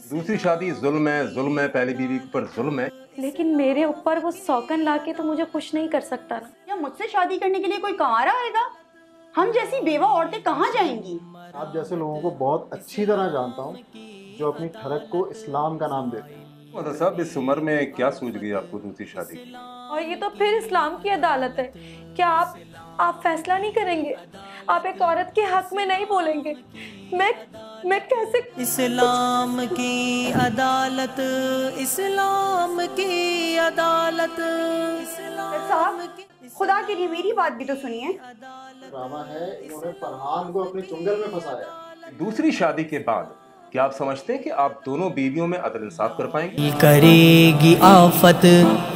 दूसरी शादी जुल्म है, पहली बीवी के ऊपर जुल्म है। लेकिन मेरे ऊपर वो सौगन लाके तो मुझे खुश नहीं कर सकता ना। या मुझसे शादी करने के लिए कोई कहाँ आएगा? हम जैसी बेवा औरतें कहाँ जाएंगी? आप जैसे लोगों को बहुत अच्छी तरह जानता हूँ जो अपनी ठरक को इस्लाम का नाम देते हैं। मतलब साहब, इस उम्र में क्या सूझ गई आपको दूसरी शादी की? और ये तो फिर इस्लाम की अदालत है। क्या आप फैसला नहीं करेंगे? आप एक औरत के हक में नहीं बोलेंगे? मैं कैसे? इस्लाम की अदालत, इस्लाम की अदालत, इस्लाम की। खुदा के लिए मेरी बात भी तो सुनिए। ड्रामा है, इन्होंने फरहान को अपनी चुंगल में फंसाया। दूसरी शादी के बाद क्या आप समझते हैं कि आप दोनों बीवियों में अदल इंसाफ कर पाएंगे? करेगी आफत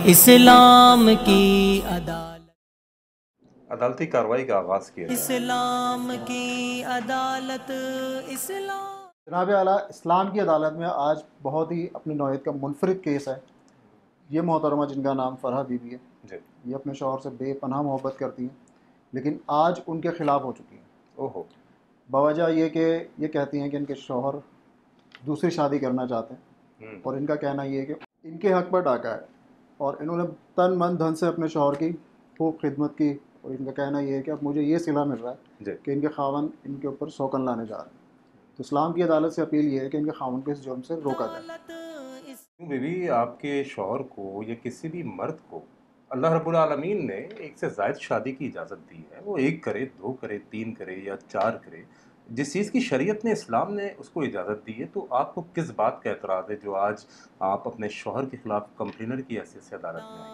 इस्लाम की अदालत, अदालती कार्रवाई का आगाज किया जाए। इस्लाम की अदालत, इस्लाम। जनाब आला, इस्लाम की अदालत में आज बहुत ही अपनी नौयत का मुनफरिद केस है। ये मोहतरमा जिनका नाम फरहा बीबी है जी। ये अपने शौहर से बेपनाह मोहब्बत करती हैं, लेकिन आज उनके ख़िलाफ़ हो चुकी हैं। ओहो। बवजह ये कि ये कहती हैं कि इनके शौहर दूसरी शादी करना चाहते हैं और इनका कहना ये है कि इनके हक़ पर डाका है और इन्होंने तन मन धन से अपने शौहर की खूब खिदमत की और इनका कहना ये है कि अब मुझे ये सिला मिल रहा है कि इनके खावन इनके ऊपर सौकन लाने जा रहे हैं। तो इस्लाम की अदालत से अपील ये है कि इनके खावन को इस जुर्म से रोका जाए। क्यों बीवी, आपके शौहर को या किसी भी मर्द को अल्लाह रब्बुल आलमीन ने एक से ज़ायद शादी की इजाज़त दी है। वो एक करे, दो करे, तीन करे या चार करे, जिस चीज़ की शरीयत ने, इस्लाम ने उसको इजाज़त दी है। तो आपको किस बात का एतराज़ है जो आज आप अपने शौहर के ख़िलाफ़ कंप्लेनर की हैसियत से अदालत में आए?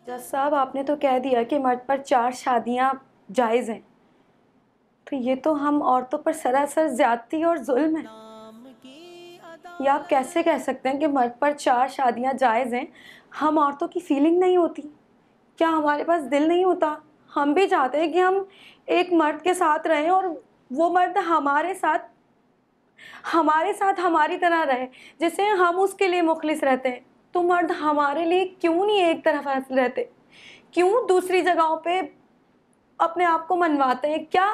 जज साहब, आपने तो कह दिया कि मर्द पर 4 शादियां जायज़ हैं, तो ये तो हम औरतों पर सरासर ज़्यादती और जुल्म है। या आप कैसे कह सकते हैं कि मर्द पर 4 शादियां जायज़ हैं? हम औरतों की फीलिंग नहीं होती? क्या हमारे पास दिल नहीं होता? हम भी चाहते हैं कि हम एक मर्द के साथ रहें और वो मर्द हमारे साथ हमारी तरह रहे, जैसे हम उसके लिए मुखलिस रहते हैं। तो मर्द हमारे लिए क्यों नहीं एक तरफ रहते? क्यों दूसरी जगहों पे अपने आप को मनवाते हैं? क्या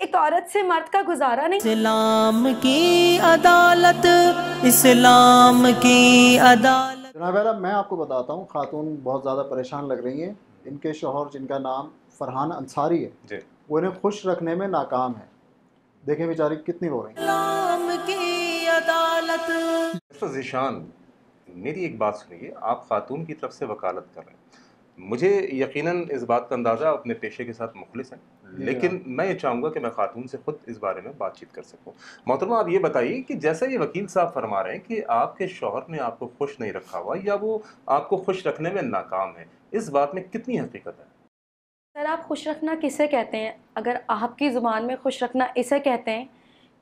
एक औरत से मर्द का गुजारा नहीं? इस्लाम की अदालत, इस्लाम की अदालत। जनाब आला, मैं आपको बताता हूँ, खातून बहुत ज़्यादा परेशान लग रही हैं। इनके शौहर जिनका नाम फरहान अंसारी है जी। वो इन्हें खुश रखने में नाकाम है। देखें बेचारी कितनी रो रही हैं। इस्लाम की अदालत। मिस्टर ज़ीशान, मेरी एक बात सुनिए। आप खातून की तरफ से वकालत कर रहे हैं, मुझे यकीनन इस बात का अंदाज़ा अपने पेशे के साथ मुखलिस हैं, लेकिन मैं ये चाहूँगा कि मैं खातून से ख़ुद इस बारे में बातचीत कर सकूँ। मोहतरमा, आप ये बताइए कि जैसा ये वकील साहब फरमा रहे हैं कि आपके शौहर ने आपको खुश नहीं रखा हुआ या वो आपको खुश रखने में नाकाम है, इस बात में कितनी हकीकत है? सर, आप खुश रखना किसे कहते हैं? अगर आपकी ज़ुबान में खुश रखना इसे कहते हैं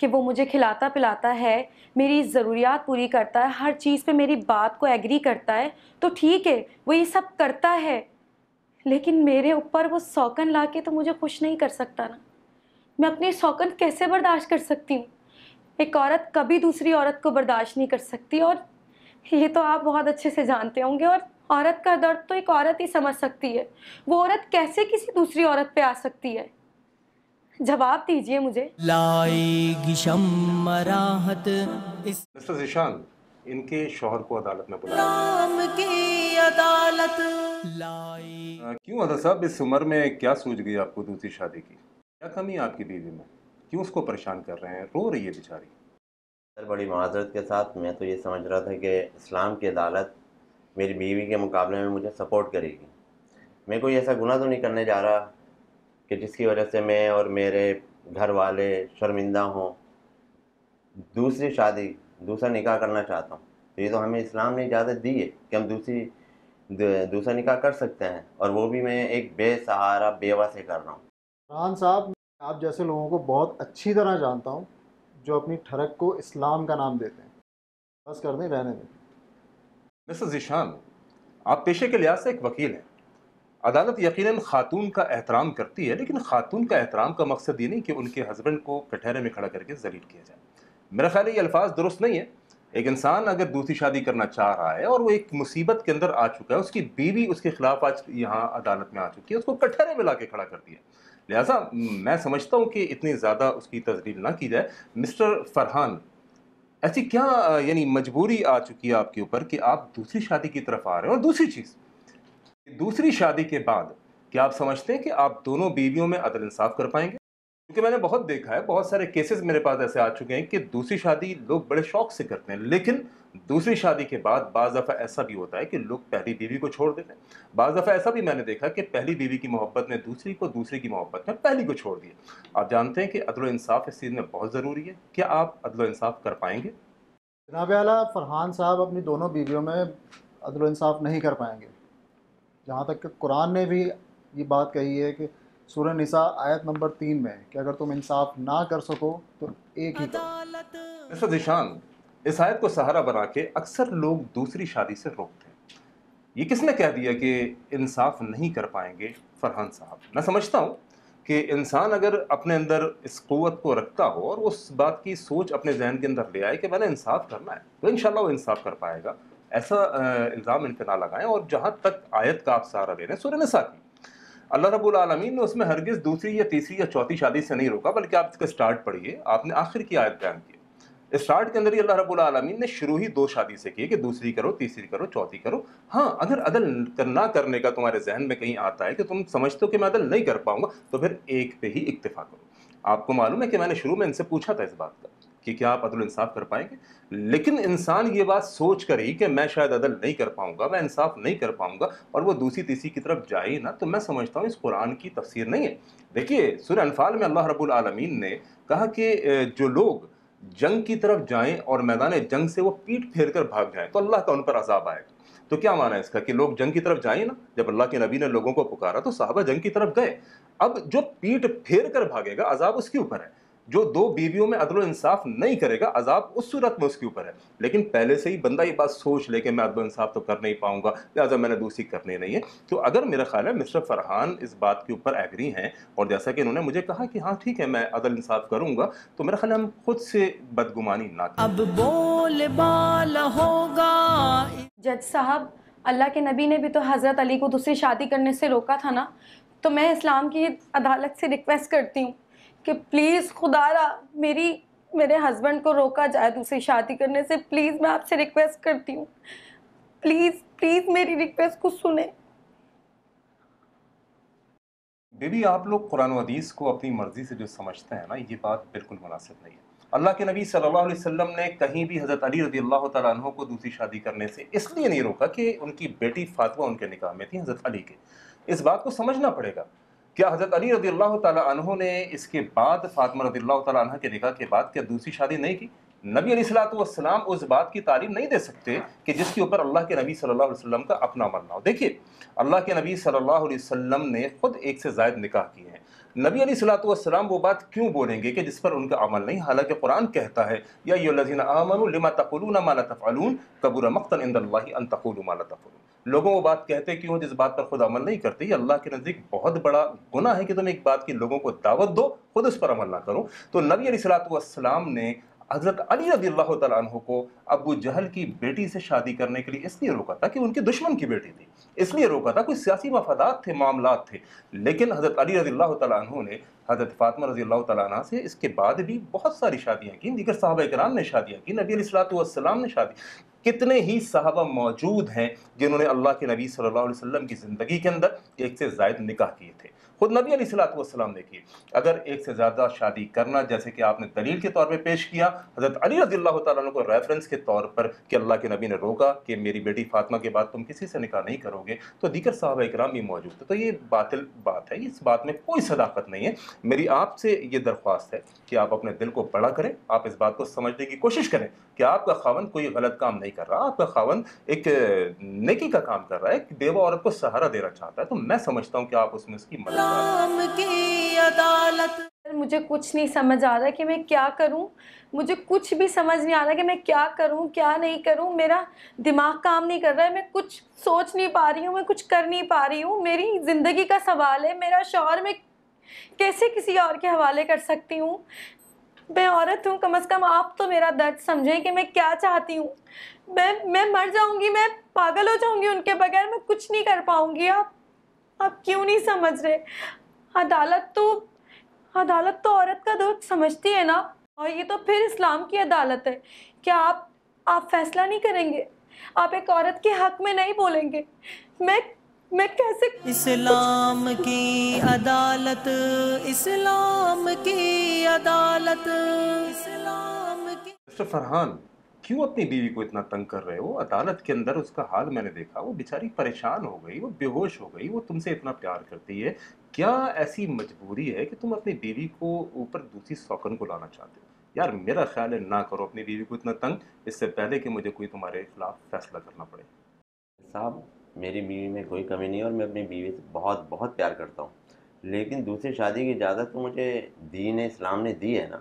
कि वो मुझे खिलाता पिलाता है, मेरी ज़रूरियात पूरी करता है, हर चीज़ पे मेरी बात को एग्री करता है, तो ठीक है, वो ये सब करता है, लेकिन मेरे ऊपर वो सौकन लाके तो मुझे खुश नहीं कर सकता ना। मैं अपनी सौकन कैसे बर्दाश्त कर सकती हूँ? एक औरत कभी दूसरी औरत को बर्दाश्त नहीं कर सकती, और ये तो आप बहुत अच्छे से जानते होंगे। और औरत का दर्द तो एक औरत ही समझ सकती है। वो औरत कैसे किसी दूसरी औरत पे आ सकती है? जवाब दीजिए मुझे। लाएगी शम्म राहत मिस्टर ज़ीशान, इनके शौहर को अदालत में बुलाया। इस्लाम की अदालत लाई। क्यों अदा साहब, इस उम्र में क्या सूझ गई आपको दूसरी शादी की? क्या कमी है आपकी बीवी में? क्यों उसको परेशान कर रहे हैं? रो रही है बेचारी। सर, बड़ी माज़रत के साथ मैं तो ये समझ रहा था कि इस्लाम की अदालत मेरी बीवी के मुकाबले में मुझे सपोर्ट करेगी। मैं कोई ऐसा गुनाह तो नहीं करने जा रहा कि जिसकी वजह से मैं और मेरे घर वाले शर्मिंदा हों। दूसरी शादी, दूसरा निकाह करना चाहता हूँ, तो ये तो हमें इस्लाम ने इजाज़त दी है कि हम दूसरा निकाह कर सकते हैं, और वो भी मैं एक बेसहारा बेवा से कर रहा हूँ। फरहान साहब, आप जैसे लोगों को बहुत अच्छी तरह जानता हूँ जो अपनी ठरक को इस्लाम का नाम देते हैं। बस कर दें, रहने दें। मिस्टर ज़ीशान, आप पेशे के लिहाज से एक वकील हैं। अदालत यकीनन खातून का एहतराम करती है, लेकिन खातून का एहतराम का मकसद ये नहीं कि उनके हस्बैंड को कटहरे में खड़ा करके जलील किया जाए। मेरा ख्याल है ये अल्फाज दुरुस्त नहीं है। एक इंसान अगर दूसरी शादी करना चाह रहा है और वो एक मुसीबत के अंदर आ चुका है, उसकी बीवी उसके खिलाफ आज यहाँ अदालत में आ चुकी है, उसको कटहरे में ला के खड़ा कर दिया, लिहाजा मैं समझता हूँ कि इतनी ज़्यादा उसकी तजलील ना की जाए। मिस्टर फरहान, ऐसी क्या यानी मजबूरी आ चुकी है आपके ऊपर कि आप दूसरी शादी की तरफ आ रहे हैं? और दूसरी चीज़, दूसरी शादी के बाद क्या आप समझते हैं कि आप दोनों बीवियों में अदल इंसाफ कर पाएंगे? क्योंकि मैंने बहुत देखा है, बहुत सारे केसेस मेरे पास ऐसे आ चुके हैं कि दूसरी शादी लोग बड़े शौक से करते हैं, लेकिन दूसरी शादी के बाद बाज़ दफ़ा ऐसा भी होता है कि लोग पहली बीवी को छोड़ देते हैं। बाज़ दफ़ा ऐसा भी मैंने देखा कि पहली बीवी की मोहब्बत में दूसरी को, दूसरी की मोहब्बत में पहली को छोड़ दिया। आप जानते हैं कि अदल इंसाफ इस चीज़ में बहुत ज़रूरी है। क्या आप अदल इंसाफ कर पाएंगे? जनाब आला, फरहान साहब अपनी दोनों बीवियों में अदल इंसाफ नहीं कर पाएंगे। जहाँ तक कि कुरान ने भी ये बात कही है कि सूरह निसा आयत नंबर 3 में कि अगर तुम इंसाफ ना कर सको तो एक ही करो। मिस्टर ज़ीशान, इस आयत को सहारा बना के अक्सर लोग दूसरी शादी से रोकते हैं। ये किसने कह दिया कि इंसाफ नहीं कर पाएंगे फरहान साहब? मैं समझता हूँ कि इंसान अगर अपने अंदर इस क़ुव्वत को रखता हो और उस बात की सोच अपने जहन के अंदर ले आए कि मैंने इंसाफ करना है, तो इंशाल्लाह वो इंसाफ कर पाएगा। ऐसा इल्ज़ाम इन पे ना लगाएं। और जहाँ तक आयत का आप सहारा ले रहे हैं सूरह निसा की, अल्लाह रब्बुल आलमीन ने उसमें हरगिज़ दूसरी या तीसरी या चौथी शादी से नहीं रोका, बल्कि आप इसका स्टार्ट पढ़िए, आपने आखिर की आयत बयान की। स्टार्ट के अंदर ही अल्लाह रब्बुल आलमीन ने शुरू ही 2 शादी से की कि दूसरी करो, तीसरी करो, चौथी करो। हाँ, अगर अदल ना करने का तुम्हारे जहन में कहीं आता है कि तुम समझते हो कि मैं अदल नहीं कर पाऊंगा, तो फिर एक पे ही इक्तिफा करो। आपको मालूम है कि मैंने शुरू में इनसे पूछा था इस बात का कि क्या आप अदल इंसाफ कर पाएंगे, लेकिन इंसान ये बात सोच कर ही कि मैं शायद अदल नहीं कर पाऊंगा, मैं इंसाफ नहीं कर पाऊंगा, और वो दूसरी तीसरी की तरफ जाए ना, तो मैं समझता हूँ इस कुरान की तफसीर नहीं है। देखिए, सूरह अनफाल में अल्लाह रब्बुल आलमीन ने कहा कि जो लोग जंग की तरफ जाएं और मैदान जंग से वो पीठ फेर कर भाग जाएं तो अल्लाह का उन पर अजाब आएगा। तो क्या माना है इसका कि लोग जंग की तरफ जाएं ना? जब अल्लाह के नबी ने लोगों को पुकारा तो साहबा जंग की तरफ गए। अब जो पीठ फेर कर भागेगा अजाब उसके ऊपर है। जो 2 बीवियों में अदल इंसाफ नहीं करेगा अजाब उस सूरत में उसके ऊपर है। लेकिन पहले से ही बंदा ये बात सोच ले कि मैं अदल इंसाफ तो कर नहीं पाऊंगा, लिहाजा मैंने दूसरी करनी नहीं है। तो अगर मेरा ख्याल है मिस्टर फरहान इस बात के ऊपर एग्री हैं और जैसा कि इन्होंने मुझे कहा कि हाँ ठीक है मैं अदल इंसाफ करूंगा, तो मेरा ख्याल है हम खुद से बदगुमानी ना करें। अब बोल बाला होगा। जज साहब, अल्लाह के नबी ने भी तो हज़रत अली को दूसरी शादी करने से रोका था ना। तो मैं इस्लाम की अदालत से रिक्वेस्ट करती हूँ कि प्लीज़ खुदारा मेरे हस्बैंड को रोका जाए दूसरी शादी करने से। प्लीज़ मैं आपसे रिक्वेस्ट करती हूँ, प्लीज़ प्लीज़ मेरी रिक्वेस्ट को सुने। बीबी, आप लोग कुरान व हदीस को अपनी मर्जी से जो समझते हैं ना, ये बात बिल्कुल मुनासिब नहीं है। अल्लाह के नबी सल्लल्लाहु अलैहि वसल्लम ने कहीं भी हज़रत अली रज़ियल्लाहु तआला अन्हु को दूसरी शादी करने से इसलिए नहीं रोका कि उनकी बेटी फातिमा उनके निकाह में थी हज़रत अली के। इस बात को समझना पड़ेगा। क्या हज़रत अली रज़ियल्लाहु तआला अन्हु ने इसके बाद फातिमा रज़ियल्लाहु तआला अन्हा के निकाह के बाद क्या दूसरी शादी नहीं की? नबी अलैहिस्सलातु वस्सलाम उस बात की तालीम नहीं दे सकते कि जिसके ऊपर अल्लाह के नबी सल्लल्लाहु अलैहि वसल्लम का अपना अमल ना हो। देखिए, अल्लाह के नबी सल्लल्लाहु अलैहि वसल्लम ने खुद एक से ज़ायद निकाह किए हैं। नबी अलैहिस्सलातु वस्सलाम वो बात क्यों बोलेंगे कि जिस पर उनका अमल नहीं? हालांकि कुरान कहता है या अय्युहल्लज़ीना आमनू लिमा तक़ूलूना मा ला तफ़अलून कबुरा मक़्तन इंदल्लाहि अन तक़ूलू मा ला तफ़अलून। लोगों वो बात कहते क्यों जिस बात पर खुद अमल नहीं करते? ये अल्लाह के नज़दीक बहुत बड़ा गुनाह है कि तुम एक बात की लोगों को दावत दो, खुद उस पर अमल ना करो। तो नबी अलैहिस्सलातु वस्सलाम ने हज़रत अली रज़ियल्लाहु तआला अन्हु को अबू जहल की बेटी से शादी करने के लिए इसलिए रोका था कि उनके दुश्मन की बेटी थी, इसलिए रोका था, कोई सियासी मफादात थे, मामलात थे। लेकिन हज़रत अली रज़ियल्लाहु तआला अन्हु ने हज़रत फातिमा रज़ियल्लाहु तआला अन्हा से इसके बाद भी बहुत सारी शादियाँ की, दीगर सहाबा किराम ने शादियाँ की, नबी अलैहिस्सलातु वस्सलाम ने शादी। कितने ही सहाबा मौजूद हैं जिन्होंने अल्लाह के नबी सल्लल्लाहु अलैहि वसल्लम की ज़िंदगी के अंदर एक से ज़ायद निकाह किए थे। खुद नबी अलैहिस्सलातु वस्सलाम ने किए। अगर एक से ज़्यादा शादी करना, जैसे कि आपने दलील के तौर पे पेश किया हज़रत अली रज़ियल्लाहु तआला अन्हु को रेफरेंस के तौर पर कि अल्लाह के नबी ने रोका कि मेरी बेटी फातिमा के बाद तुम किसी से निकाह नहीं करोगे, तो दीगर सहाबा किराम भी मौजूद थे। तो ये बातिल बात है, इस बात में कोई सदाकत नहीं है। मेरी आपसे ये दरख्वास्त है कि आप अपने दिल को बड़ा करें, आप इस बात को समझने की कोशिश करें कि आपका खावंद कोई गलत काम नहीं कर रहा, आपका खावंद एक नेकी का काम कर रहा है, एक बेवा औरत को सहारा देना चाहता है। तो मैं समझता हूँ कि आप उसमें उसकी मदद इस्लाम की अदालत। मुझे कुछ नहीं समझ आ रहा कि मैं क्या करूं। मुझे कुछ भी समझ नहीं आ रहा कि मैं क्या करूं क्या नहीं करूं। मेरा दिमाग काम नहीं कर रहा है, मैं कुछ सोच नहीं पा रही हूं, मैं कुछ कर नहीं पा रही हूं। मेरी ज़िंदगी का सवाल है, मेरा शौहर मैं कैसे किसी और के हवाले कर सकती हूँ? मैं औरत हूँ, कम से कम आप तो मेरा दर्द समझें कि मैं क्या चाहती हूँ। मैं मर जाऊँगी, मैं पागल हो जाऊँगी उनके बगैर, मैं कुछ नहीं कर पाऊँगी। आप क्यों नहीं समझ रहे? अदालत तो औरत का दुख समझती है ना। और ये तो फिर इस्लाम की अदालत है کیا آپ فیصلہ نہیں کریں گے؟ آپ ایک عورت کے حق میں نہیں بولیں گے؟ میں کیسے؟ اسلام کی عدالت، اسلام کی عدالت، اسلام کی۔ مسٹر فرحان، کیوں اپنی بیوی کو اتنا تنگ کر رہے ہو؟ عدالت کے اندر اس کا حال میں نے دیکھا، وہ بیچاری پریشان ہو گئی، وہ بے ہوش ہو گئی، وہ تم سے اتنا پیار کرتی ہے، کیا ایسی مجبوری ہے کہ تم اپنی بیوی کو اوپر دوسری سوکن کو لانا چاہتے ہو؟ یار میرا خیال ہے نہ کرو اپنی بیوی کو اتنا تنگ، اس سے پہلے کہ مجھے کوئی تمہارے خلاف فیصلہ کرنا پڑے۔ صاحب میری بیوی میں کوئی کمی نہیں ہے اور میں اپنی بیوی سے بہت بہت پیار کرتا ہوں، لیکن دوسری شادی کی اجازت تو مجھے دین اسلام نے دی ہے نا،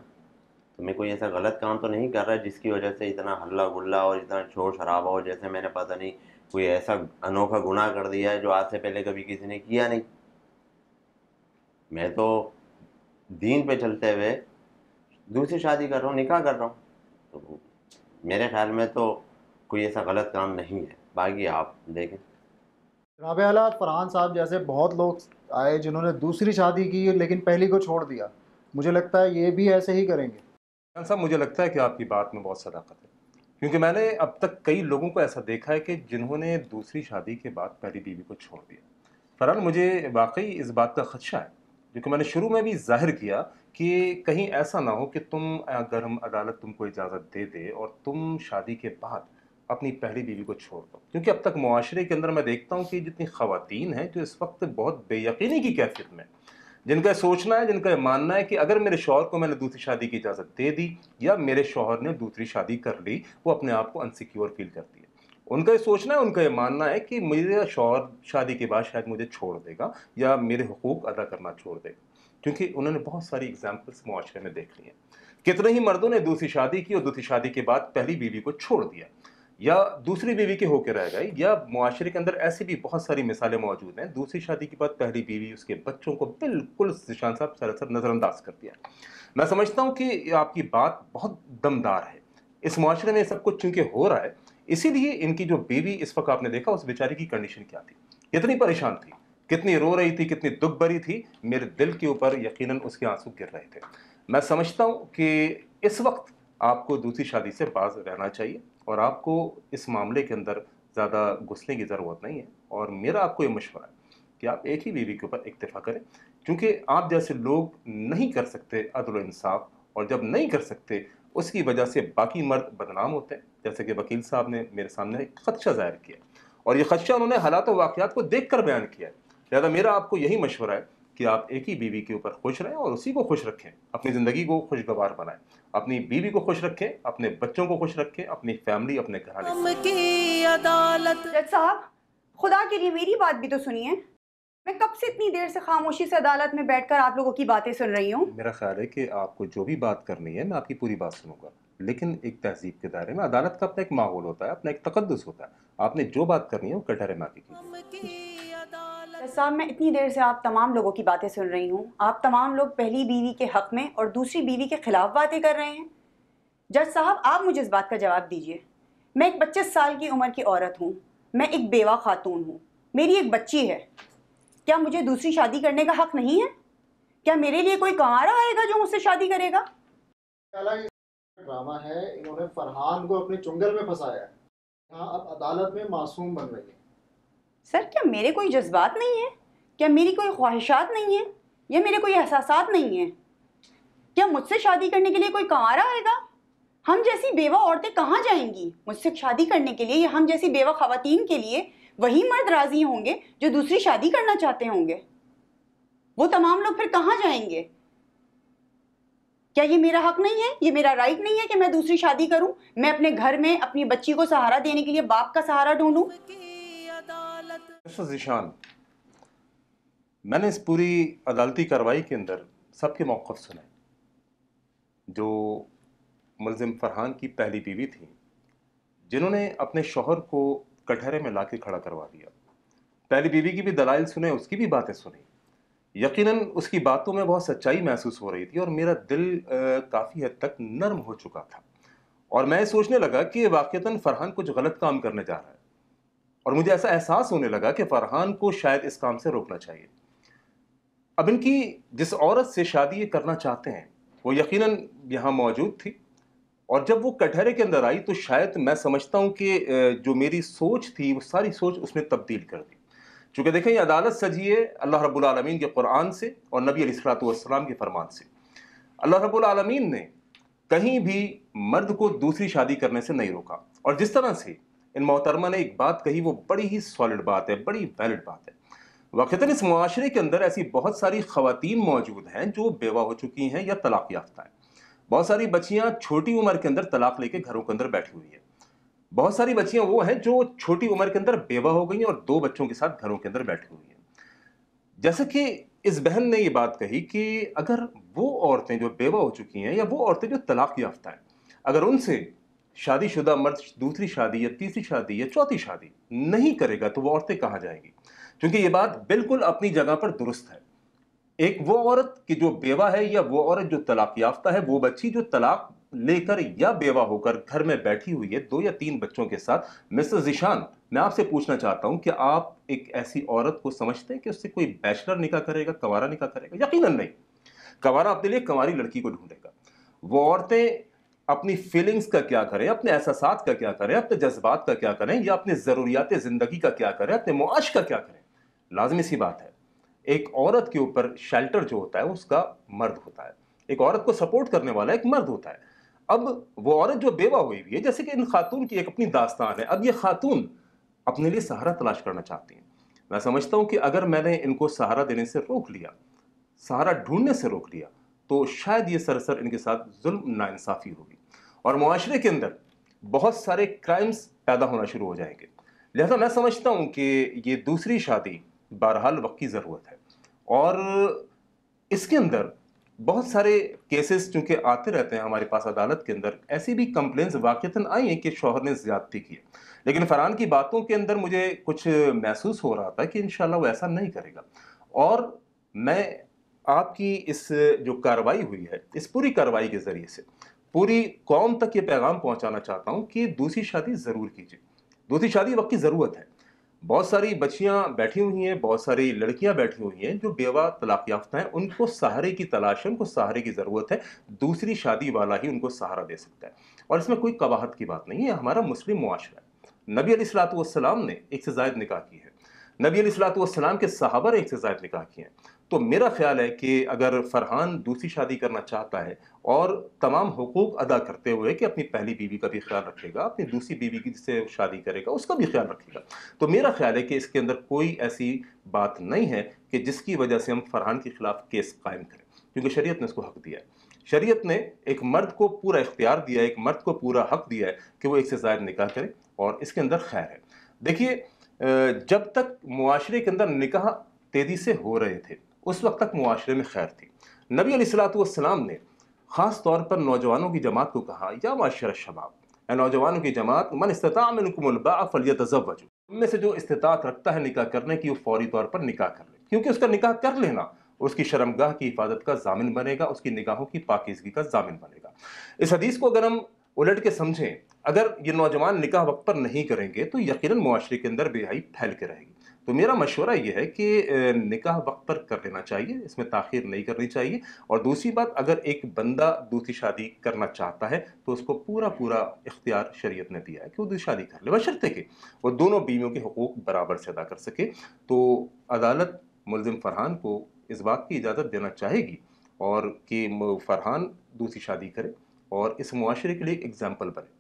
تو میں کوئی ایسا غلط کام تو نہیں کر رہا جس کی وجہ سے اتنا ہلہ گلا اور اتنا شور شرابہ ہو، جیسے میں نے پتہ نہیں کوئی ایسا انوکھا گناہ کر دیا ہے جو آج سے پہلے کبھی کسی نے کیا نہیں۔ میں تو دین پہ چلتے ہوئے دوسری شادی کر رہا ہوں، نکاح کر رہا ہوں، تو میرے خیال میں تو کوئی ایسا غلط کام نہیں ہے، باقی آپ دیکھیں۔ جناب اعلیٰ، فرحان صاحب جیسے بہت لوگ آئے جنہوں نے دوسری شادی کی لیکن پہلی کو چھوڑ دیا، مجھے لگتا ہے یہ بھی ایسے ہی کریں گے۔ خان صاحب، مجھے لگتا ہے کہ آپ کی بات میں بہت صداقت ہے، کیونکہ میں نے اب تک کئی لوگوں کو ایسا دیکھا ہے کہ جنہوں نے دوسری شادی کے بعد پہلی بیوی کو چھوڑ دیا۔ فرحان، مجھے واقعی اس بات کا خدشہ ہے، کیونکہ میں نے شروع میں بھی ظاہر کیا کہ کہیں ایسا نہ ہو کہ اگر ہم عدالت تم کو اجازت دے دے اور تم شادی کے بعد اپنی پہلی بیوی کو چھوڑ دو، کیونکہ اب تک معاشرے کے اندر میں دیکھتا ہوں کہ جتنی خواتین ہیں جو اس وقت بہت بے یقینی کی کیفیت میں، جن کا سوچنا ہے، جن کا ماننا ہے کہ اگر میرے شوہر کو میں نے دوسری شادی کی اجازت دے دی یا میرے شوہر نے دوسری شادی کر لی، وہ اپنے آپ کو انسیکیور فیل کرتی ہے۔ ان کا یہ سوچنا ہے، ان کا یہ ماننا ہے کہ میرا شوہر شادی کے بعد شاید مجھے چھوڑ دے گا یا میرے حقوق ادا کرنا چھوڑ دے گا، کیونکہ انہوں نے بہت ساری اگزامپلس معاشرے میں دیکھ لی ہیں۔ کتنے ہی مردوں نے دوسری شادی کی اور دوسری شادی کے بعد پہلی بیوی کو چھوڑ دیا یا دوسری بیوی کے ہو کے رہ گئی، یا معاشرے کے اندر ایسی بھی بہت ساری مثالیں موجود ہیں، دوسری شادی کے بعد پہلی بیوی اس کے بچوں کو بالکل ذیشان صاحب سراسر نظر انداز کر دیا۔ میں سمجھتا ہوں کہ آپ کی بات بہت دمدار ہے، اس معاشرے میں سب کچھ چونکہ ہو رہا ہے، اسی لیے ان کی جو بیوی اس وقت آپ نے دیکھا اس بیچاری کی کنڈیشن کیا تھی، کتنی پریشان تھی، کتنی رو رہی تھی، کتنی دکھ بھری تھی، میرے دل کے اوپر یقیناً اس کے آنسو گر رہے تھے۔ میں سمجھتا ہوں کہ اس وقت آپ کو دوسری شادی سے باز رہنا چاہیے اور آپ کو اس معاملے کے اندر زیادہ گھسنے کی ضرورت نہیں ہے، اور میرا آپ کو یہ مشورہ ہے کہ آپ ایک ہی بیوی کے اوپر اکتفا کریں، کیونکہ آپ جیسے لوگ نہیں کر سکتے عدل و انصاف، اور جب نہیں کر سکتے اس کی وجہ سے باقی مرد بدنام ہوتے ہیں، جیسے کہ وکیل صاحب نے میرے سامنے ایک خدشہ ظاہر کیا، اور یہ خدشہ انہوں نے حالات و واقعات کو دیکھ کر بیان کیا ہے۔ لہذا میرا آپ کو یہی مشورہ ہے کہ آپ ایک ہی بیوی کے اوپر خوش رہیں اور اسی کو خوش رکھیں، اپنی زندگی کو خوشگوار بنائیں، اپنی بیوی کو خوش رکھیں، اپنے بچوں کو خوش رکھیں، اپنی فیملی، اپنے گھرانے کو۔ اسلام کی عدالت۔ جج صاحب، خدا کے لیے میری بات بھی تو سنیے۔ میں کب سے اتنی دیر سے خاموشی سے عدالت میں بیٹھ کر آپ لوگوں کی باتیں سن رہی ہوں۔ میرا خیال ہے کہ آپ کو جو بھی بات کرنی ہے میں آپ کی پوری بات سنوں گا، لیکن ایک تہذیب کے دائرے میں۔ عدالت کا اپنا ایک ماحول ہوتا ہے، اپنا ایک تقدس ہوتا ہے، آپ نے جو بات کرنی ہے وہ کٹہرے میں آ کے کیجیے۔ جج صاحب، میں اتنی دیر سے آپ تمام لوگوں کی باتیں سن رہی ہوں، آپ تمام لوگ پہلی بیوی کے حق میں اور دوسری بیوی کے خلاف باتیں کر رہے ہیں۔ جج صاحب، آپ مجھے اس بات کا جواب دیجیے۔ میں ایک 25 سال کی عمر کی عورت ہوں، میں ایک بیوہ خاتون ہوں، میری ایک بچی ہے، کیا مجھے دوسری شادی کرنے کا حق نہیں ہے؟ کیا میرے لیے کوئی کنوارا آئے گا جو مجھ سے شادی کرے گا؟ ڈرامہ ہے، انہوں نے فرحان کو اپنے چنگل میں پھنسایا ہے، یہاں اب عدالت میں معصوم بن رہی ہے۔ سر، کیا میرے کوئی جذبات نہیں ہیں؟ کیا میری کوئی خواہشات نہیں ہیں؟ یا میرے کوئی احساسات نہیں ہیں؟ کیا مجھ سے شادی کرنے کے لیے کوئی کنوارا آئے گا؟ ہم جیسی بیوہ عورتیں کہاں جائیں گی مجھ سے شادی کرنے کے لیے؟ یا ہم جیسی بیوہ خواتین کے لیے وہی مرد راضی ہوں گے جو دوسری شادی کرنا چاہتے ہوں گے؟ وہ تمام لوگ پھر کہاں جائیں گے؟ کیا یہ میرا حق نہیں ہے، یہ میرا رائٹ نہیں ہے کہ میں دوسری شادی کروں؟ میں اپنے گھر میں اپنی بچی کو سہارا دینے کے لیے باپ کا سہارا ڈھونڈوں؟ مسٹر ذیشان، میں نے اس پوری عدالتی کارروائی کے اندر سب کے موقف سنے۔ جو ملزم فرحان کی پہلی بیوی تھی، جنہوں نے اپنے شوہر کو کٹہرے میں لا کے کھڑا کروا دیا، پہلی بیوی کی بھی دلائل سنے، اس کی بھی باتیں سنی، یقیناً اس کی باتوں میں بہت سچائی محسوس ہو رہی تھی، اور میرا دل کافی حد تک نرم ہو چکا تھا، اور میں سوچنے لگا کہ واقعتاً فرحان کچھ غلط کام کرنے جا رہا ہے، اور مجھے ایسا احساس ہونے لگا کہ فرحان کو شاید اس کام سے روکنا چاہیے۔ اب ان کی جس عورت سے شادی یہ کرنا چاہتے ہیں وہ یقیناً یہاں موجود تھی، اور جب وہ کٹہرے کے اندر آئی تو شاید میں سمجھتا ہوں کہ جو میری سوچ تھی وہ ساری سوچ اس نے تبدیل کر دی. چونکہ دیکھیں یہ عدالت سجی ہے اللہ رب العالمین کے قرآن سے اور نبی علیہ الصلوۃ والسلام کے فرمان سے. اللہ رب العالمین نے کہیں بھی مرد کو دوسری شادی کرنے سے نہیں روکا، اور جس طرح سے ان محترمہ نے ایک بات کہی وہ بڑی ہی سالڈ بات ہے، بڑی ویلڈ بات ہے. واقعتاً اس معاشرے کے اندر ایسی بہت ساری خواتین موجود ہیں جو بیوہ ہو چکی ہیں یا طلاق یافتہ ہیں. بہت ساری بچیاں چھوٹی عمر کے اندر طلاق لے کے گھروں کے اندر بیٹھی ہوئی ہیں. بہت ساری بچیاں وہ ہیں جو چھوٹی عمر کے اندر بیوہ ہو گئی ہیں اور 2 بچوں کے ساتھ گھروں کے اندر بیٹھی ہوئی ہیں. جیسا کہ اس بہن نے یہ بات کہی کہ اگر وہ عورتیں جو بیوہ ہو چکی ہیں یا وہ عورتیں جو طلاق یافتہ ہیں، اگر ان سے شادی شدہ مرد دوسری شادی یا تیسری شادی یا چوتھی شادی نہیں کرے گا تو وہ عورتیں کہاں جائیں گی؟ کیونکہ یہ بات بالکل اپنی جگہ پر درست ہے. ایک وہ عورت کی جو بیوہ ہے یا وہ عورت جو طلاق یافتہ ہے، وہ بچی جو طلاق لے کر یا بیوہ ہو کر گھر میں بیٹھی ہوئی ہے 2 یا 3 بچوں کے ساتھ. مسٹر ذیشان، میں آپ سے پوچھنا چاہتا ہوں کہ آپ ایک ایسی عورت کو سمجھتے ہیں کہ اس سے کوئی بیچلر نکاح کرے گا، کنوارا نکاح کرے گا؟ یقیناً نہیں. کنوارا اپنے لیے کنواری لڑکی کو ڈھونڈے گا. وہ عورتیں اپنی فیلنگز کا کیا کریں، اپنے احساسات کا کیا کریں، اپنے جذبات کا کیا کریں، یا اپنے ضروریات زندگی کا کیا کریں، اپنے معاش کا کیا کریں؟ لازمی سی بات ہے ایک عورت کے اوپر شیلٹر جو ہوتا ہے اس کا مرد ہوتا ہے. ایک عورت کو سپورٹ کرنے والا ایک مرد ہوتا ہے. اب وہ عورت جو بیوہ ہوئی ہوئی ہے، جیسے کہ ان خاتون کی ایک اپنی داستان ہے. اب یہ خاتون اپنے لیے سہارا تلاش کرنا چاہتی ہیں. میں سمجھتا ہوں کہ اگر میں نے ان کو سہارا دینے سے روک لیا، سہارا ڈھونڈنے سے روک لیا، تو شاید یہ سراسر ان کے ساتھ ظلم ناانصافی ہوگی اور معاشرے کے اندر بہت سارے کرائمز پیدا ہونا شروع ہو جائیں گے. لہذا میں سمجھتا ہوں کہ یہ دوسری شادی بہرحال وقت کی ضرورت ہے. اور اس کے اندر بہت سارے کیسز چونکہ آتے رہتے ہیں ہمارے پاس عدالت کے اندر، ایسی بھی کمپلینز واقعتاً آئی ہیں کہ شوہر نے زیادتی کی ہے. لیکن فرحان کی باتوں کے اندر مجھے کچھ محسوس ہو رہا تھا کہ انشاءاللہ وہ ایسا نہیں کرے گا. اور میں آپ کی اس جو کارروائی ہوئی ہے، اس پوری کارروائی کے ذریعے سے پوری قوم تک یہ پیغام پہنچانا چاہتا ہوں کہ دوسری شادی ضرور کیجیے. دوسری شادی وقت کی ضرورت ہے. بہت ساری بچیاں بیٹھی ہوئی ہیں، بہت ساری لڑکیاں بیٹھی ہوئی ہیں جو بیوہ طلاق یافتہ ہیں. ان کو سہارے کی تلاش ہے، ان کو سہارے کی ضرورت ہے. دوسری شادی والا ہی ان کو سہارا دے سکتا ہے. اور اس میں کوئی قباحت کی بات نہیں ہے. ہمارا مسلم معاشرہ ہے. نبی علیہ الصلوۃ والسلام نے 1 سے زائد نکاح کی ہے. نبی علیہ الصلوۃ والسلام کے صحابہ نے 1 سے زائد نکاح کیے ہیں. تو میرا خیال ہے کہ اگر فرحان دوسری شادی کرنا چاہتا ہے اور تمام حقوق ادا کرتے ہوئے کہ اپنی پہلی بیوی کا بھی خیال رکھے گا، اپنی دوسری بیوی کی سے شادی کرے گا اس کا بھی خیال رکھے گا، تو میرا خیال ہے کہ اس کے اندر کوئی ایسی بات نہیں ہے کہ جس کی وجہ سے ہم فرحان کے خلاف کیس قائم کریں، کیونکہ شریعت نے اس کو حق دیا ہے. شریعت نے ایک مرد کو پورا اختیار دیا ہے، ایک مرد کو پورا حق دیا ہے کہ وہ 1 سے زائد نکاح کرے، اور اس کے اندر خیر ہے. دیکھیے جب تک معاشرے کے اندر نکاح تیزی سے ہو رہے تھے اس وقت تک معاشرے میں خیر تھی. نبی علیہ الصلوۃ والسلام نے خاص طور پر نوجوانوں کی جماعت کو کہا، یا معاشر الشباب، اے نوجوانوں کی جماعت، من استطاع منکم الباء فلیتزوج، ان میں سے جو استطاعت رکھتا ہے نکاح کرنے کی وہ فوری طور پر نکاح کر لے، کیونکہ اس کا نکاح کر لینا اس کی شرمگاہ کی حفاظت کا ضامن بنے گا، اس کی نگاہوں کی پاکیزگی کا ضامن بنے گا. اس حدیث کو اگر ہم الٹ کے سمجھیں، اگر یہ نوجوان نکاح وقت پر نہیں کریں گے تو یقیناً معاشرے کے اندر بے حیائی پھیل کے رہے گی. تو میرا مشورہ یہ ہے کہ نکاح وقت پر کر لینا چاہیے، اس میں تاخیر نہیں کرنی چاہیے. اور دوسری بات، اگر ایک بندہ دوسری شادی کرنا چاہتا ہے تو اس کو پورا اختیار شریعت نے دیا ہے کہ وہ دوسری شادی کر لے، بشرطے کہ وہ دونوں بیویوں کے حقوق برابر سے ادا کر سکے. تو عدالت ملزم فرحان کو اس بات کی اجازت دینا چاہے گی اور کہ فرحان دوسری شادی کرے اور اس معاشرے کے لیے ایک ایگزامپل بنے،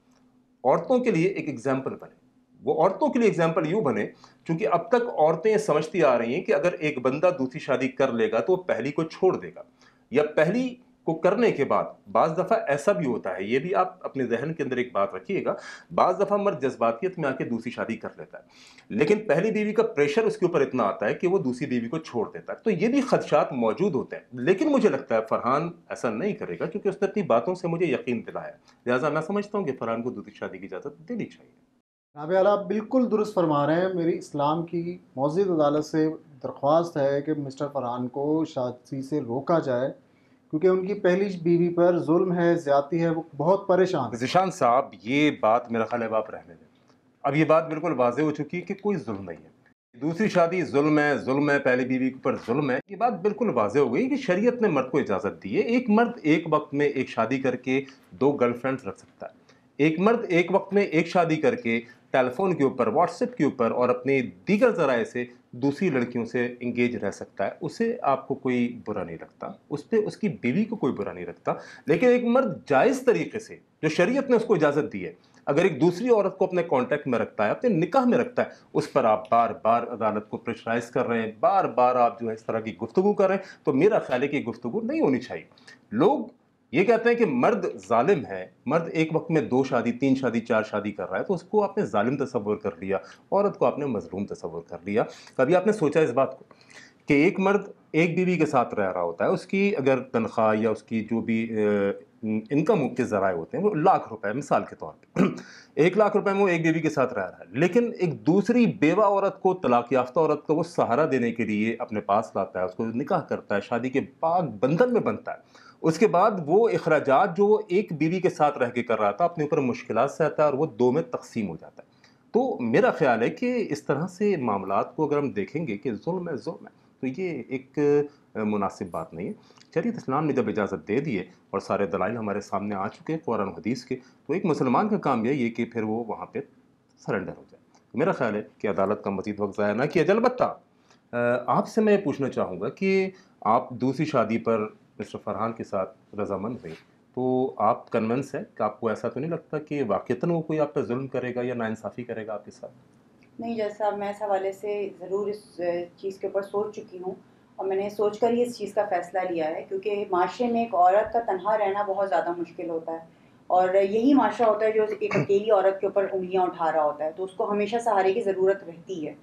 عورتوں کے لیے ایک ایگزامپل بنے. وہ عورتوں کے لیے ایگزامپل یوں بنے چونکہ اب تک عورتیں سمجھتی آ رہی ہیں کہ اگر ایک بندہ دوسری شادی کر لے گا تو وہ پہلی کو چھوڑ دے گا، یا پہلی کو کرنے کے بعد بعض دفعہ ایسا بھی ہوتا ہے، یہ بھی آپ اپنے ذہن کے اندر ایک بات رکھیے گا، بعض دفعہ مرد جذباتیت میں آ کے دوسری شادی کر لیتا ہے لیکن پہلی بیوی کا پریشر اس کے اوپر اتنا آتا ہے کہ وہ دوسری بیوی کو چھوڑ دیتا ہے. تو یہ بھی خدشات موجود ہوتے ہیں، لیکن مجھے لگتا ہے فرحان ایسا نہیں کرے گا کیونکہ اس نے اپنی باتوں سے مجھے یقین دلایا. لہٰذا میں سمجھتا ہوں کہ فرحان کو دوسری شادی کی اجازت دینی چاہیے. جناب اعلیٰ آپ بالکل درست فرما رہے ہیں. میری اسلام کی معزز عدالت سے درخواست ہے کہ مسٹر فرحان کو شادی سے روکا جائے کیونکہ ان کی پہلی بیوی پر ظلم ہے، زیادتی ہے، وہ بہت پریشان ہیں. ذیشان صاحب، یہ بات میرا خیال ہے آپ رہنے دیں. اب یہ بات بالکل واضح ہو چکی ہے کہ کوئی ظلم نہیں ہے. दूसरी शादी जुल्म है, पहली बीवी के ऊपर जुल्म है, ये बात बिल्कुल वाज़ेह हो गई कि शरीयत ने मर्द को इजाज़त दी है। एक मर्द एक वक्त में एक शादी करके 2 गर्लफ्रेंड्स रख सकता है। एक मर्द एक वक्त में एक शादी करके टेलीफोन के ऊपर, व्हाट्सएप के ऊपर और अपने दीगर ज़राए से दूसरी लड़कियों से इंगेज रह सकता है। उसे आपको कोई बुरा नहीं लगता, उस पे उसकी बीवी को कोई बुरा नहीं लगता। लेकिन एक मर्द जायज़ तरीके से, जो शरीयत ने उसको इजाज़त दी है, अगर एक दूसरी औरत को अपने कांटेक्ट में रखता है, अपने निकाह में रखता है, उस पर आप बार बार अदालत को प्रेशराइज कर रहे हैं, बार बार आप जो है इस तरह की गुफ्तगू कर रहे हैं, तो मेरा ख्याल है कि गुफ्तगू नहीं होनी चाहिए। लोग ये कहते हैं कि मर्द जालिम है, मर्द एक वक्त में 2 शादी, 3 शादी, 4 शादी कर रहा है, तो उसको आपने जालिम तसव्वुर कर लिया, औरत को आपने मजलूम तसव्वुर कर लिया। कभी आपने सोचा इस बात को कि एक मर्द एक बीवी के साथ रह रहा होता है, उसकी अगर तनख्वाह या उसकी जो भी इनकम के ज़राए होते हैं वो लाख रुपए, मिसाल के तौर पे 1 लाख रुपए में वो एक बीवी के साथ रह रहा है, लेकिन एक दूसरी बेवा औरत को, तलाक याफ्ता औरत को वो सहारा देने के लिए अपने पास लाता है, उसको निकाह करता है, शादी के बाद बंधन में बनता है। उसके बाद वो अखराजात जो वो एक बीवी के साथ रह के कर रहा था, अपने ऊपर मुश्किलात से आता है और वो 2 में तकसीम हो जाता है। तो मेरा ख्याल है कि इस तरह से मामलात को अगर हम देखेंगे कि जुल्म है, तो ये एक मुनासिब बात नहीं है। शरीयत इस्लाम ने जब इजाज़त दे दी है और सारे दलाइल हमारे सामने आ चुके हैं कुरान और हदीस के, तो एक मुसलमान का काम यही है कि फिर वो वहाँ पे सरेंडर हो जाए। तो मेरा ख्याल है कि अदालत का मज़ीद वक्त ज़ाया ना किया जाए। अलबत्ता आपसे मैं पूछना चाहूँगा कि आप दूसरी शादी पर मिस्टर फरहान के साथ रज़ामंद हुई, तो आप कन्विंस हैं कि आपको ऐसा तो नहीं लगता कि वाक़ईतन वो कोई आप पे जुल्म करेगा या नाइंसाफ़ी करेगा आपके साथ? नहीं, जैसा मैं इस हवाले से ज़रूर इस चीज़ के ऊपर सोच चुकी हूँ और मैंने सोच कर ही इस चीज़ का फ़ैसला लिया है, क्योंकि माशरे में एक औरत का तन्हा रहना बहुत ज़्यादा मुश्किल होता है और यही माशरा होता है जो एक अकेली औरत के ऊपर उंगलियां उठा रहा होता है, तो उसको हमेशा सहारे की ज़रूरत रहती है।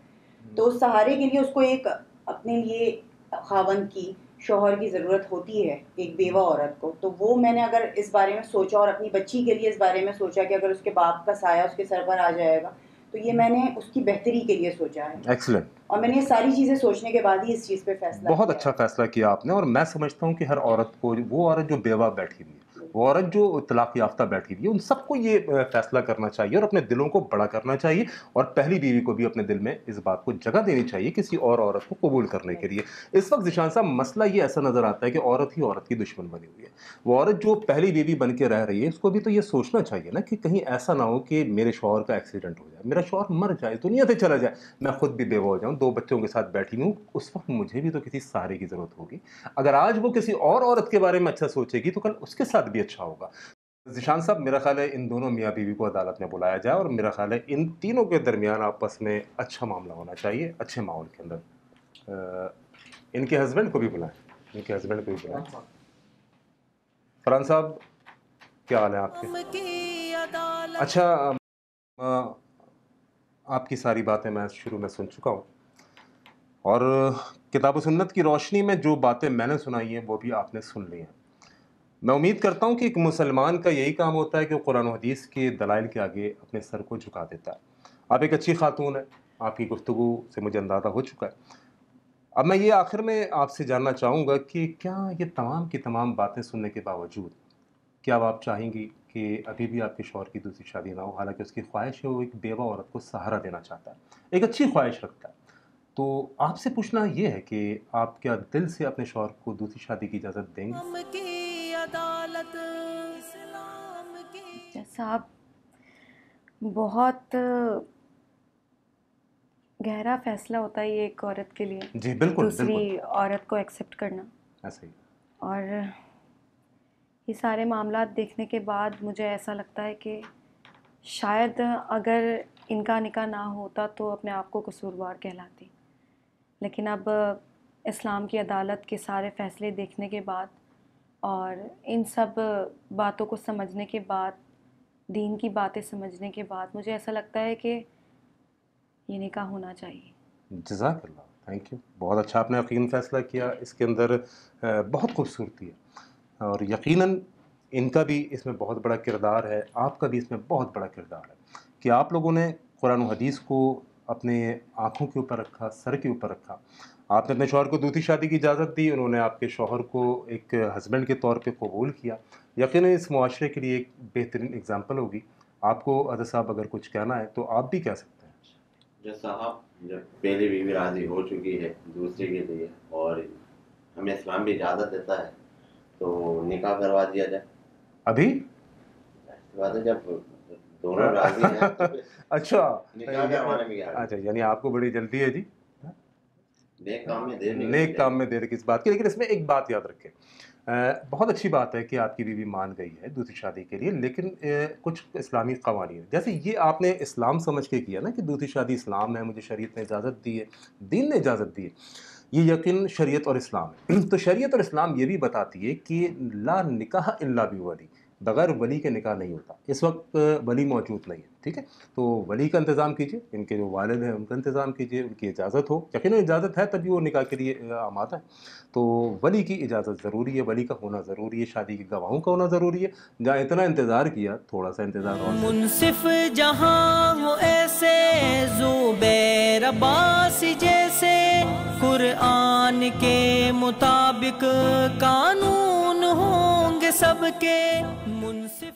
तो उस सहारे के लिए उसको एक अपने लिए खावंद की, शौहर की ज़रूरत होती है, एक बेवा औरत को। तो वो मैंने अगर इस बारे में सोचा और अपनी बच्ची के लिए इस बारे में सोचा कि अगर उसके बाप का साया उसके सर पर आ जाएगा, तो ये मैंने उसकी बेहतरी के लिए सोचा है। एक्सीलेंट। और मैंने ये सारी चीज़ें सोचने के बाद ही इस चीज़ पे फैसला बहुत किया अच्छा है। फैसला किया आपने। और मैं समझता हूँ कि हर औरत को, वो औरत जो बेवा बैठी हुई है, वो औरत जो तलाक याफ्ता बैठी हुई है, उन सबको ये फैसला करना चाहिए और अपने दिलों को बड़ा करना चाहिए और पहली बीवी को भी अपने दिल में इस बात को जगह देनी चाहिए किसी और औरत को कबूल करने के लिए। इस वक्त ज़ीशान साहब मसला ये ऐसा नज़र आता है कि औरत ही औरत की दुश्मन बनी हुई है। वो औरत जो पहली बीवी बन के रह रही है, उसको भी तो ये सोचना चाहिए ना कि कहीं ऐसा ना हो कि मेरे शौहर का एक्सीडेंट हो जाए, मेरा शौहर मर जाए, दुनिया से चला जाए, मैं खुद भी बेवा हो जाऊँ, 2 बच्चों के साथ बैठी हूँ, उस वक्त मुझे भी तो किसी सहारे की ज़रूरत होगी। अगर आज वो किसी और औरत के बारे में अच्छा सोचेगी तो कल उसके साथ भी अच्छा होगा। ज़ीशान साहब, मेरा ख्याल है इन दोनों मियाँ बीवी को अदालत में बुलाया जाए और मेरा ख्याल है इन तीनों के दरमियान आपस में अच्छा मामला होना चाहिए, अच्छे माहौल के अंदर। इनके हस्बैंड को भी बुलाएं, इनके हस्बैंड को भी बुलाएं। फरहान साहब, क्या हाल है आपके? अच्छा, अ, आपकी सारी बातें मैं शुरू में सुन चुका हूँ और किताब व सुन्नत की रोशनी में जो बातें मैंने सुनाई हैं वो भी आपने सुन ली हैं। मैं उम्मीद करता हूँ कि एक मुसलमान का यही काम होता है कि वो कुरान और हदीस के दलाइल के आगे अपने सर को झुका देता है। आप एक अच्छी खातून है, आपकी गुफ्तगू से मुझे अंदाज़ा हो चुका है। अब मैं ये आखिर में आपसे जानना चाहूँगा कि क्या ये तमाम की तमाम बातें सुनने के बावजूद क्या अब आप चाहेंगी कि अभी भी आपके शौहर की दूसरी शादी ना हो? हालांकि उसकी ख्वाहिश है, वो एक बेवा औरत को सहारा देना चाहता है, एक अच्छी ख्वाहिश रखता है। तो आपसे पूछना ये है कि आप क्या दिल से अपने शौहर को दूसरी शादी की इजाज़त देंगे? जैसा आप बहुत गहरा फैसला होता है ये एक औरत के लिए, जी बिल्कुल, दूसरी बिल्कुल औरत को एक्सेप्ट करना। ऐसे ही। और ये सारे मामलात देखने के बाद मुझे ऐसा लगता है कि शायद अगर इनका निकाह ना होता तो अपने आप को कसूरवार कहलाती, लेकिन अब इस्लाम की अदालत के सारे फ़ैसले देखने के बाद और इन सब बातों को समझने के बाद, दीन की बातें समझने के बाद, मुझे ऐसा लगता है कि ये निकाह होना चाहिए। जज़ाकल्लाह, थैंक यू। बहुत अच्छा आपने यकीन फ़ैसला किया। इसके अंदर बहुत खूबसूरती है और यकीनन इनका भी इसमें बहुत बड़ा किरदार है, आपका भी इसमें बहुत बड़ा किरदार है कि आप लोगों ने कुरान और हदीस को अपने आँखों के ऊपर रखा, सर के ऊपर रखा। आपने अपने शौहर को दूसरी शादी की इजाज़त दी, उन्होंने आपके शौहर को एक हस्बैंड के तौर पे कबूल किया। यकीनन इस मुआशरे के लिए एक बेहतरीन एग्ज़ाम्पल होगी। आपको अज़र साहब अगर कुछ कहना है तो आप भी कह सकते हैं। जो साहब जब पहली बीवी राजी हो चुकी है दूसरी के लिए और हमें इस्लाम भी इजाज़त देता है तो निकाह करवा दिया जाए। अभी बात है जब दोनों राजी हैं तो फिर अच्छा निकाह करवाने में क्या है? अच्छा, यानी आपको बड़ी जल्दी है जी। नेक काम में देर नहीं नेक करनी काम में देर किस बात की, लेकिन इसमें एक बात याद रखें, बहुत अच्छी बात है कि आपकी बीवी मान गई है दूसरी शादी के लिए, लेकिन कुछ इस्लामी कवानीन, जैसे ये आपने इस्लाम समझ के किया ना कि दूसरी शादी इस्लाम है, मुझे शरीयत ने इजाज़त दी है, दीन ने इजाज़त दी है, ये यकीन शरीयत और इस्लाम है। तो शरीयत और इस्लाम ये भी बताती है कि ला निकाह इल्ला बिवली, बगैर वली के निकाह नहीं होता। इस वक्त वली मौजूद नहीं है, ठीक है, तो वली का इंतज़ाम कीजिए, इनके जो वालिद हैं उनका इंतज़ाम कीजिए, उनकी इजाज़त हो, यकीनन इजाज़त है तभी वो निकाह के लिए आमादा है। तो वली की इजाज़त ज़रूरी है, वली का होना ज़रूरी है, शादी के गवाहों का होना ज़रूरी है। जहाँ इतना इंतज़ार किया, थोड़ा सा इंतज़ार और मुनसिफ जहाँ हो ऐसे ज़ुबैर अब्बास जैसे, कुरान के मुताबिक कानून होंगे सबके मुनसिफ।